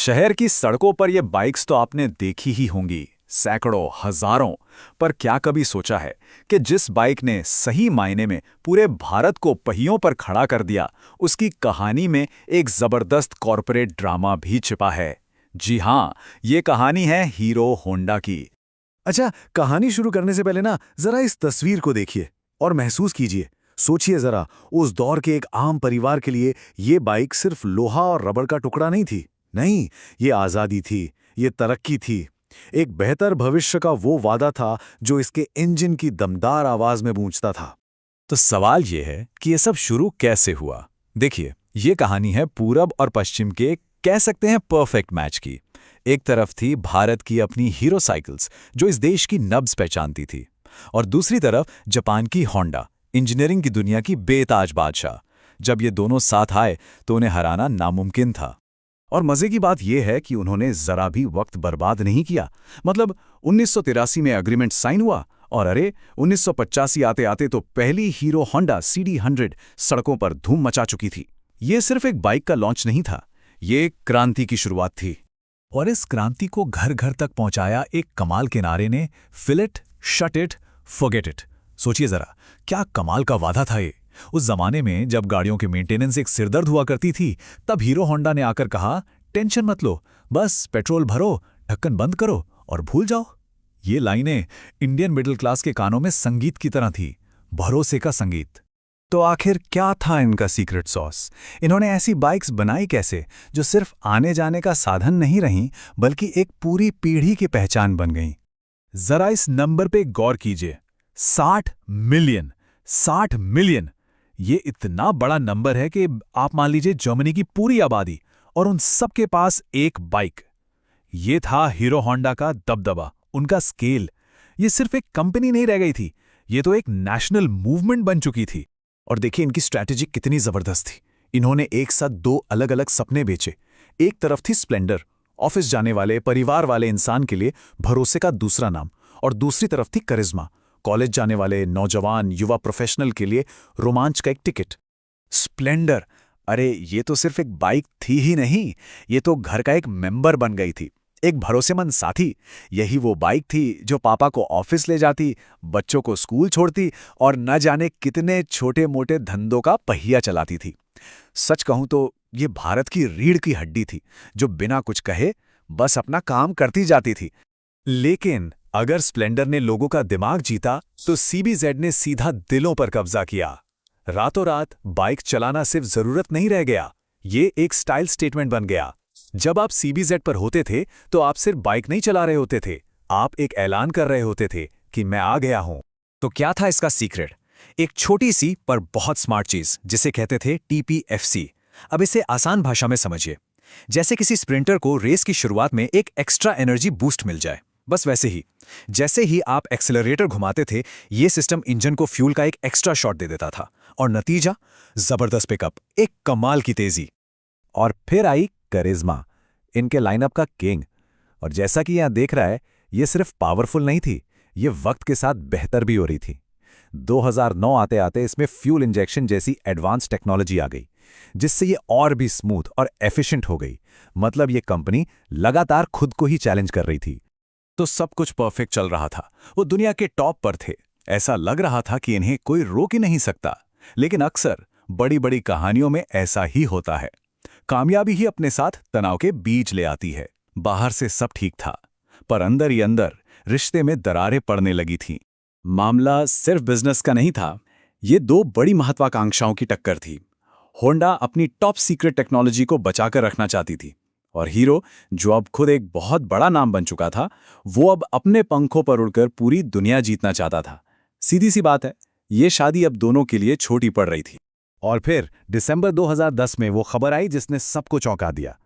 शहर की सड़कों पर ये बाइक्स तो आपने देखी ही होंगी, सैकड़ों, हजारों। पर क्या कभी सोचा है कि जिस बाइक ने सही मायने में पूरे भारत को पहियों पर खड़ा कर दिया, उसकी कहानी में एक जबरदस्त कॉर्पोरेट ड्रामा भी छिपा है। जी हाँ, ये कहानी है हीरो होंडा की। अच्छा, कहानी शुरू करने से पहले ना जरा इस तस्वीर को देखिए और महसूस कीजिए। सोचिए जरा, उस दौर के एक आम परिवार के लिए ये बाइक सिर्फ लोहा और रबड़ का टुकड़ा नहीं थी। नहीं, ये आज़ादी थी, ये तरक्की थी। एक बेहतर भविष्य का वो वादा था जो इसके इंजन की दमदार आवाज में गूंजता था। तो सवाल ये है कि ये सब शुरू कैसे हुआ। देखिए, ये कहानी है पूरब और पश्चिम के, कह सकते हैं, परफेक्ट मैच की। एक तरफ थी भारत की अपनी हीरो साइकिल्स, जो इस देश की नब्ज पहचानती थी, और दूसरी तरफ जापान की होंडा, इंजीनियरिंग की दुनिया की बेताज बादशाह। जब ये दोनों साथ आए तो उन्हें हराना नामुमकिन था। और मजे की बात यह है कि उन्होंने जरा भी वक्त बर्बाद नहीं किया। मतलब 1983 में एग्रीमेंट साइन हुआ और अरे 1985 आते आते तो पहली हीरो होंडा CD100 सड़कों पर धूम मचा चुकी थी। ये सिर्फ एक बाइक का लॉन्च नहीं था, ये एक क्रांति की शुरुआत थी। और इस क्रांति को घर घर तक पहुंचाया एक कमाल के नारे ने, fill it, shut it, forget it. सोचिए जरा, क्या कमाल का वादा था ये। उस जमाने में जब गाड़ियों की मेंटेनेंस एक सिरदर्द हुआ करती थी, तब हीरो होंडा ने आकर कहा, टेंशन मत लो, बस पेट्रोल भरो, ढक्कन बंद करो और भूल जाओ। ये लाइनें इंडियन मिडिल क्लास के कानों में संगीत की तरह थी, भरोसे का संगीत। तो आखिर क्या था इनका सीक्रेट सॉस? इन्होंने ऐसी बाइक्स बनाई कैसे जो सिर्फ आने जाने का साधन नहीं रहीं, बल्कि एक पूरी पीढ़ी की पहचान बन गईं? जरा इस नंबर पे गौर कीजिए, 60 मिलियन। 60 मिलियन, ये इतना बड़ा नंबर है कि आप मान लीजिए जर्मनी की पूरी आबादी, और उन सबके पास एक बाइक। ये था हीरो होंडा का दबदबा, उनका स्केल। ये सिर्फ एक कंपनी नहीं रह गई थी, ये तो एक नेशनल मूवमेंट बन चुकी थी। और देखिए इनकी स्ट्रैटेजी कितनी जबरदस्त थी। इन्होंने एक साथ दो अलग अलग सपने बेचे। एक तरफ थी स्प्लेंडर, ऑफिस जाने वाले परिवार वाले इंसान के लिए भरोसे का दूसरा नाम, और दूसरी तरफ थी करिश्मा, कॉलेज जाने वाले नौजवान युवा प्रोफेशनल के लिए रोमांच का एक टिकट। स्प्लेंडर, अरे ये तो सिर्फ एक बाइक थी ही नहीं, ये तो घर का एक मेंबर बन गई थी, एक भरोसेमंद साथी। यही वो बाइक थी जो पापा को ऑफिस ले जाती, बच्चों को स्कूल छोड़ती और न जाने कितने छोटे मोटे धंधों का पहिया चलाती थी। सच कहूं तो ये भारत की रीढ़ की हड्डी थी, जो बिना कुछ कहे बस अपना काम करती जाती थी। लेकिन अगर स्प्लेंडर ने लोगों का दिमाग जीता, तो CBZ ने सीधा दिलों पर कब्जा किया। रातों रात बाइक चलाना सिर्फ जरूरत नहीं रह गया, ये एक स्टाइल स्टेटमेंट बन गया। जब आप CBZ पर होते थे तो आप सिर्फ बाइक नहीं चला रहे होते थे, आप एक ऐलान कर रहे होते थे कि मैं आ गया हूं। तो क्या था इसका सीक्रेट? एक छोटी सी पर बहुत स्मार्ट चीज, जिसे कहते थे TPFC। अब इसे आसान भाषा में समझिए, जैसे किसी स्प्रिंटर को रेस की शुरुआत में एक एक्स्ट्रा एनर्जी बूस्ट मिल जाए, बस वैसे ही जैसे ही आप एक्सेलरेटर घुमाते थे, ये सिस्टम इंजन को फ्यूल का एक एक्स्ट्रा शॉट दे देता था, और नतीजा जबरदस्त पिकअप, एक कमाल की तेजी। और फिर आई करिश्मा, इनके लाइनअप का किंग। और जैसा कि यहां देख रहा है, ये सिर्फ पावरफुल नहीं थी, ये वक्त के साथ बेहतर भी हो रही थी। 2009 आते आते इसमें फ्यूल इंजेक्शन जैसी एडवांस टेक्नोलॉजी आ गई, जिससे ये और भी स्मूथ और एफिशिएंट हो गई। मतलब ये कंपनी लगातार खुद को ही चैलेंज कर रही थी। तो सब कुछ परफेक्ट चल रहा था, वो दुनिया के टॉप पर थे, ऐसा लग रहा था कि इन्हें कोई रोक ही नहीं सकता। लेकिन अक्सर बड़ी बड़ी कहानियों में ऐसा ही होता है, कामयाबी ही अपने साथ तनाव के बीज ले आती है। बाहर से सब ठीक था, पर अंदर ही अंदर रिश्ते में दरारें पड़ने लगी थीं। मामला सिर्फ बिजनेस का नहीं था, ये दो बड़ी महत्वाकांक्षाओं की टक्कर थी। होंडा अपनी टॉप सीक्रेट टेक्नोलॉजी को बचाकर रखना चाहती थी, और हीरो, जो अब खुद एक बहुत बड़ा नाम बन चुका था, वो अब अपने पंखों पर उड़कर पूरी दुनिया जीतना चाहता था। सीधी सी बात है, ये शादी अब दोनों के लिए छोटी पड़ रही थी। और फिर दिसंबर 2010 में वो खबर आई जिसने सबको चौंका दिया।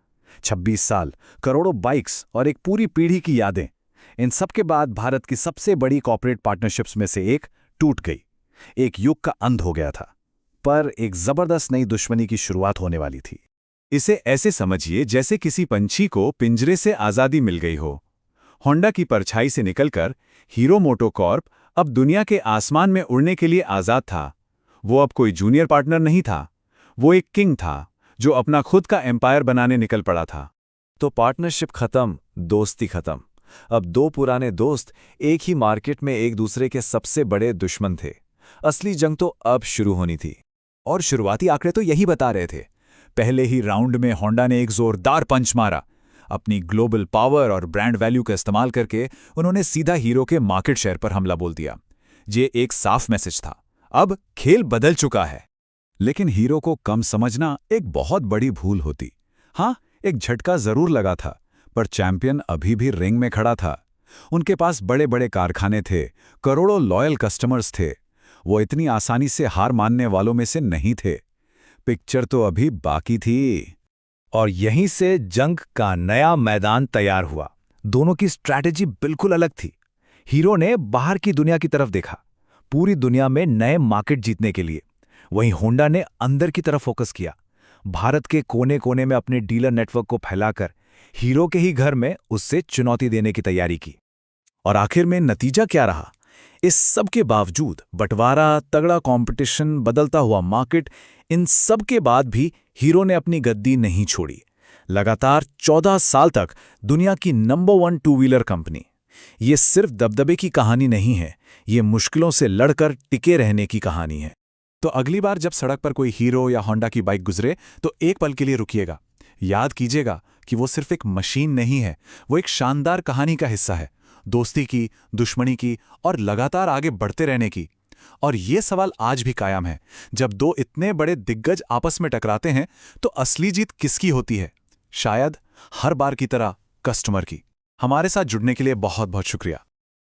26 साल, करोड़ों बाइक्स और एक पूरी पीढ़ी की यादें, इन सब के बाद भारत की सबसे बड़ी कॉर्पोरेट पार्टनरशिप्स में से एक टूट गई। एक युग का अंत हो गया था, पर एक जबरदस्त नई दुश्मनी की शुरुआत होने वाली थी। इसे ऐसे समझिए जैसे किसी पंछी को पिंजरे से आज़ादी मिल गई हो। होंडा की परछाई से निकलकर हीरो मोटोकॉर्प अब दुनिया के आसमान में उड़ने के लिए आज़ाद था। वो अब कोई जूनियर पार्टनर नहीं था, वो एक किंग था जो अपना खुद का एम्पायर बनाने निकल पड़ा था। तो पार्टनरशिप खत्म, दोस्ती खत्म। अब दो पुराने दोस्त एक ही मार्केट में एक दूसरे के सबसे बड़े दुश्मन थे। असली जंग तो अब शुरू होनी थी। और शुरुआती आंकड़े तो यही बता रहे थे। पहले ही राउंड में होंडा ने एक जोरदार पंच मारा। अपनी ग्लोबल पावर और ब्रांड वैल्यू का इस्तेमाल करके उन्होंने सीधा हीरो के मार्केट शेयर पर हमला बोल दिया। ये एक साफ मैसेज था, अब खेल बदल चुका है। लेकिन हीरो को कम समझना एक बहुत बड़ी भूल होती। हाँ, एक झटका जरूर लगा था, पर चैंपियन अभी भी रिंग में खड़ा था। उनके पास बड़े बड़े कारखाने थे, करोड़ों लॉयल कस्टमर्स थे। वो इतनी आसानी से हार मानने वालों में से नहीं थे। पिक्चर तो अभी बाकी थी। और यहीं से जंग का नया मैदान तैयार हुआ। दोनों की स्ट्रैटेजी बिल्कुल अलग थी। हीरो ने बाहर की दुनिया की तरफ देखा, पूरी दुनिया में नए मार्केट जीतने के लिए। वहीं होंडा ने अंदर की तरफ फोकस किया, भारत के कोने कोने में अपने डीलर नेटवर्क को फैलाकर हीरो के ही घर में उससे चुनौती देने की तैयारी की। और आखिर में नतीजा क्या रहा? इस सब के बावजूद बंटवारा, तगड़ा कंपटीशन, बदलता हुआ मार्केट, इन सब के बाद भी हीरो ने अपनी गद्दी नहीं छोड़ी। लगातार 14 साल तक दुनिया की नंबर 1 टू व्हीलर कंपनी। ये सिर्फ दबदबे की कहानी नहीं है, ये मुश्किलों से लड़कर टिके रहने की कहानी है। तो अगली बार जब सड़क पर कोई हीरो या होंडा की बाइक गुजरे तो एक पल के लिए रुकिएगा। याद कीजिएगा कि वो सिर्फ एक मशीन नहीं है, वो एक शानदार कहानी का हिस्सा है, दोस्ती की, दुश्मनी की और लगातार आगे बढ़ते रहने की। और ये सवाल आज भी कायम है, जब दो इतने बड़े दिग्गज आपस में टकराते हैं तो असली जीत किसकी होती है? शायद हर बार की तरह कस्टमर की। हमारे साथ जुड़ने के लिए बहुत बहुत शुक्रिया।